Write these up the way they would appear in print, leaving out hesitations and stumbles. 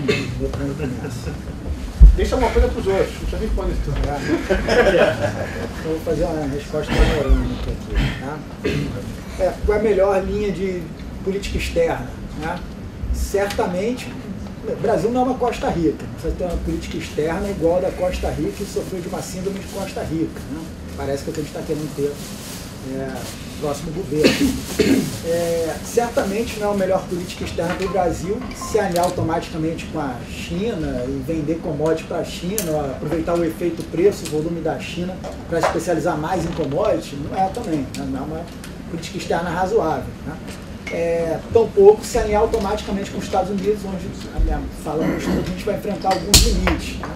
plano começa. Deixa uma coisa para os outros, não precisa nem responder tudo. Então, vou fazer uma resposta panorâmica aqui. Tá? Qual é a melhor linha de política externa? Né? Certamente, o Brasil não é uma Costa Rica. Você tem uma política externa igual a da Costa Rica e sofreu de uma síndrome de Costa Rica. Né? Parece que é o que a gente está querendo ter próximo governo. Certamente não é a melhor política externa para o Brasil se alinhar automaticamente com a China e vender commodities para a China, aproveitar o efeito preço, o volume da China para especializar mais em commodities, não é também, né? Não é uma política externa razoável. Né? Tampouco se alinhar automaticamente com os Estados Unidos, onde, falamos, a gente vai enfrentar alguns limites. Né?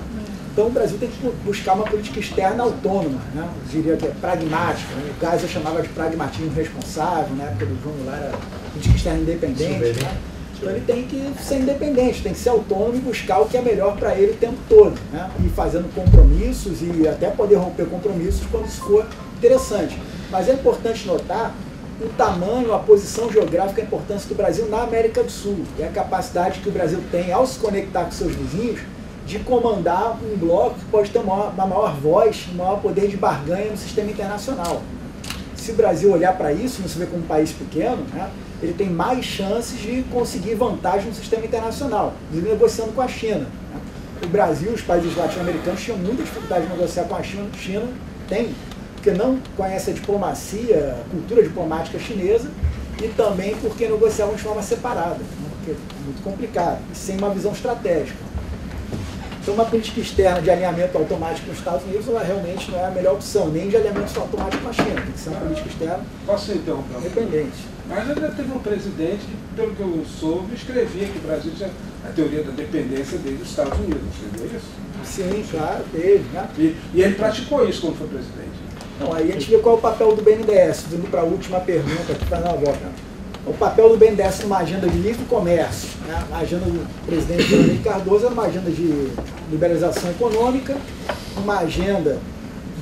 Então o Brasil tem que buscar uma política externa autônoma, né? Eu diria que é pragmática. Né? O Geisel chamava de pragmatismo responsável, na época do João Goulart era política externa independente. Né? Então ele tem que ser independente, tem que ser autônomo e buscar o que é melhor para ele o tempo todo. Né? E fazendo compromissos e até poder romper compromissos quando isso for interessante. Mas é importante notar o tamanho, a posição geográfica, a importância do Brasil na América do Sul e a capacidade que o Brasil tem, ao se conectar com seus vizinhos, de comandar um bloco que pode ter uma maior voz, um maior poder de barganha no sistema internacional. Se o Brasil olhar para isso, não se vê como um país pequeno, né, ele tem mais chances de conseguir vantagem no sistema internacional, inclusive negociando com a China. Né. O Brasil, os países latino-americanos tinham muita dificuldade de negociar com a China, porque não conhece a diplomacia, a cultura diplomática chinesa, e também porque negociavam de forma separada, né, porque é muito complicado, e sem uma visão estratégica. Então, uma política externa de alinhamento automático com os Estados Unidos, ela realmente não é a melhor opção, nem de alinhamento automático com a China. Tem que ser uma política externa independente. Mas ainda teve um presidente que, pelo que eu soube, escrevia que o Brasil tinha a teoria da dependência dele dos Estados Unidos. Entendeu isso? Sim, claro, teve. Né? E ele praticou isso quando foi presidente. Então, aí a gente vê qual é o papel do BNDES, indo para a última pergunta aqui para a volta. O papel do BNDES numa agenda de livre comércio, né? A agenda do presidente Fernando Henrique Cardoso era uma agenda de liberalização econômica, uma agenda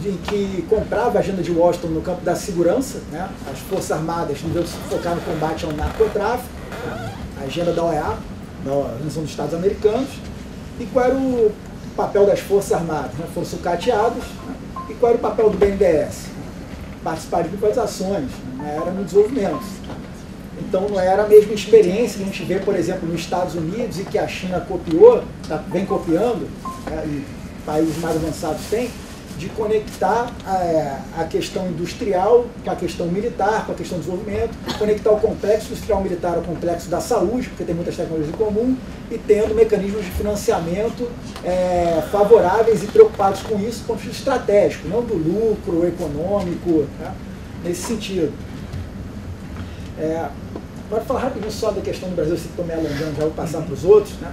em que comprava a agenda de Washington no campo da segurança, né? As Forças Armadas deveriam se focar no combate ao narcotráfico, a agenda da OEA, da Organização dos Estados Americanos, e qual era o papel das Forças Armadas, né? Foram sucateados, né? E qual era o papel do BNDES? Participar de privatizações, né? Era no desenvolvimento. Então não era a mesma experiência que a gente vê, por exemplo, nos Estados Unidos e que a China copiou, vem copiando, né, e países mais avançados têm, de conectar a questão industrial com a questão militar, com a questão do desenvolvimento, conectar o complexo industrial militar ao complexo da saúde, porque tem muitas tecnologias em comum, e tendo mecanismos de financiamento favoráveis e preocupados com isso, do ponto de vista estratégico, não do lucro econômico, né, nesse sentido. Agora, falar rapidinho só da questão do Brasil, se estou me alongando, já vou passar para os outros. Né?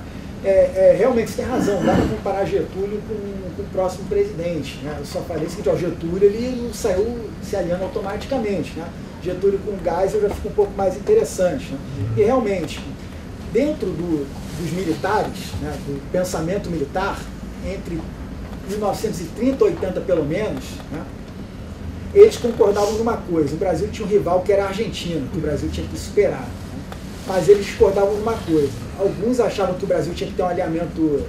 Realmente, você tem razão, dá para comparar Getúlio com o próximo presidente. Né? Eu só falei o seguinte, Getúlio ele não saiu se alinhando automaticamente. Né? Getúlio com o Geisel já fica um pouco mais interessante. Né? E realmente, dentro dos militares, né, do pensamento militar, entre 1930 e 80 pelo menos, né, eles concordavam numa coisa: o Brasil tinha um rival que era a Argentina, que o Brasil tinha que superar. Né? Mas eles discordavam numa coisa: alguns achavam que o Brasil tinha que ter um alinhamento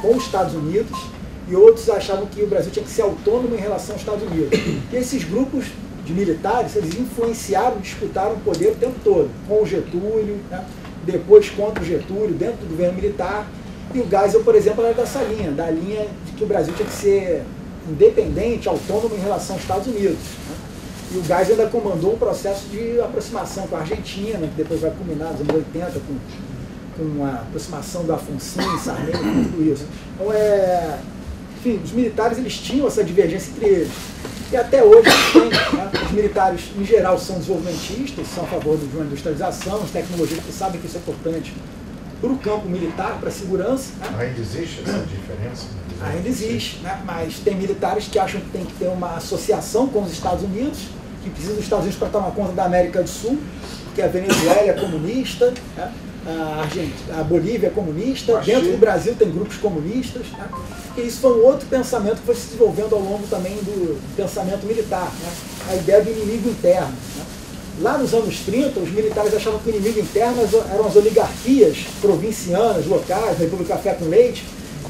com os Estados Unidos e outros achavam que o Brasil tinha que ser autônomo em relação aos Estados Unidos. E esses grupos de militares, eles influenciaram, disputaram o poder o tempo todo, com o Getúlio, né? Depois contra o Getúlio, dentro do governo militar. E o Geisel, por exemplo, era dessa linha, da linha de que o Brasil tinha que ser independente, autônomo em relação aos Estados Unidos. Né? E o Geisel ainda comandou um processo de aproximação com a Argentina, que depois vai culminar nos anos 80 com a aproximação do Afonso, Sarney, tudo isso. Então, enfim, os militares eles tinham essa divergência entre eles. E até hoje, né, os militares, em geral, são desenvolvimentistas, são a favor de uma industrialização, de tecnologia, porque sabem que isso é importante para o campo militar, para a segurança. Né? Ainda existe essa diferença? Ainda existe, né? Mas tem militares que acham que tem que ter uma associação com os Estados Unidos, que precisa dos Estados Unidos para tomar conta da América do Sul, que a Venezuela é comunista, né? A Bolívia é comunista, dentro do Brasil tem grupos comunistas. Né? E isso foi um outro pensamento que foi se desenvolvendo ao longo também do pensamento militar, né? A ideia do inimigo interno. Né? Lá nos anos 30, os militares achavam que o inimigo interno eram as oligarquias provincianas, locais, República Café com Leite,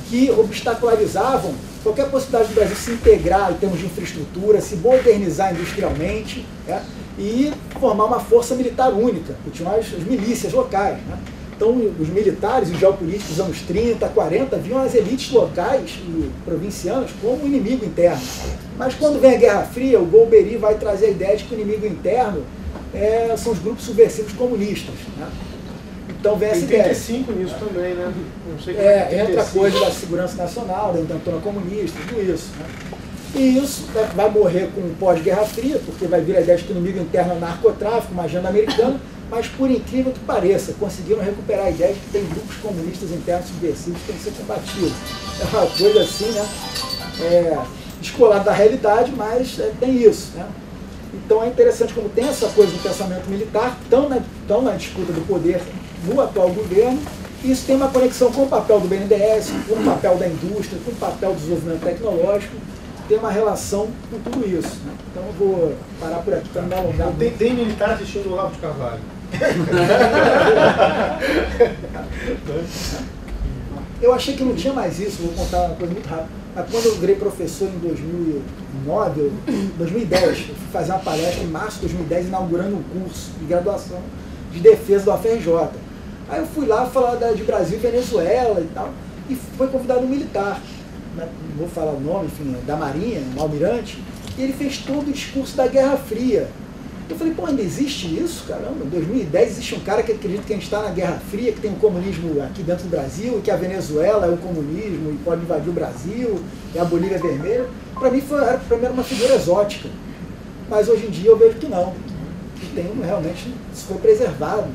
que obstacularizavam qualquer possibilidade do Brasil se integrar em termos de infraestrutura, se modernizar industrialmente, né, e formar uma força militar única, que tinham as milícias locais. Né. Então, os militares e os geopolíticos dos anos 30, 40 viam as elites locais e provincianas como inimigo interno. Mas quando vem a Guerra Fria, o Golbery vai trazer a ideia de que o inimigo interno são os grupos subversivos comunistas. Né? Então vem essa ideia. 85 nisso também, né? Não sei entra a coisa da segurança nacional, da intentona comunista, tudo isso. Né? E isso vai morrer com o pós-Guerra Fria, porque vai vir a ideia de que o inimigo interno é o narcotráfico, uma agenda americana, mas por incrível que pareça, conseguiram recuperar a ideia de que tem grupos comunistas internos subversivos que têm que ser combatidos. É uma coisa assim, né? Descolada da realidade, mas tem isso. Né? Então é interessante como tem essa coisa do pensamento militar, tão na disputa do poder no atual governo, e isso tem uma conexão com o papel do BNDES, com o papel da indústria, com o papel do desenvolvimento tecnológico, tem uma relação com tudo isso. Né? Então eu vou parar por aqui para não me alongar. Tem militar assistindo o Olavo de Carvalho. Eu achei que não tinha mais isso, vou contar uma coisa muito rápida. Mas quando eu virei professor em 2009, 2010, eu fui fazer uma palestra em março de 2010, inaugurando um curso de graduação de defesa do UFRJ. Aí eu fui lá falar de Brasil e Venezuela e tal, e foi convidado um militar, não vou falar o nome, enfim, da Marinha, um almirante, e ele fez todo o discurso da Guerra Fria. Eu falei, pô, ainda existe isso? Caramba, em 2010 existe um cara que acredita que a gente está na Guerra Fria, que tem um comunismo aqui dentro do Brasil, e que a Venezuela é o comunismo e pode invadir o Brasil, e a Bolívia é vermelha. Para mim era uma figura exótica. Mas hoje em dia eu vejo que não. Que tem realmente, isso foi preservado,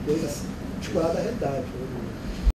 coisa assim, descolada da realidade.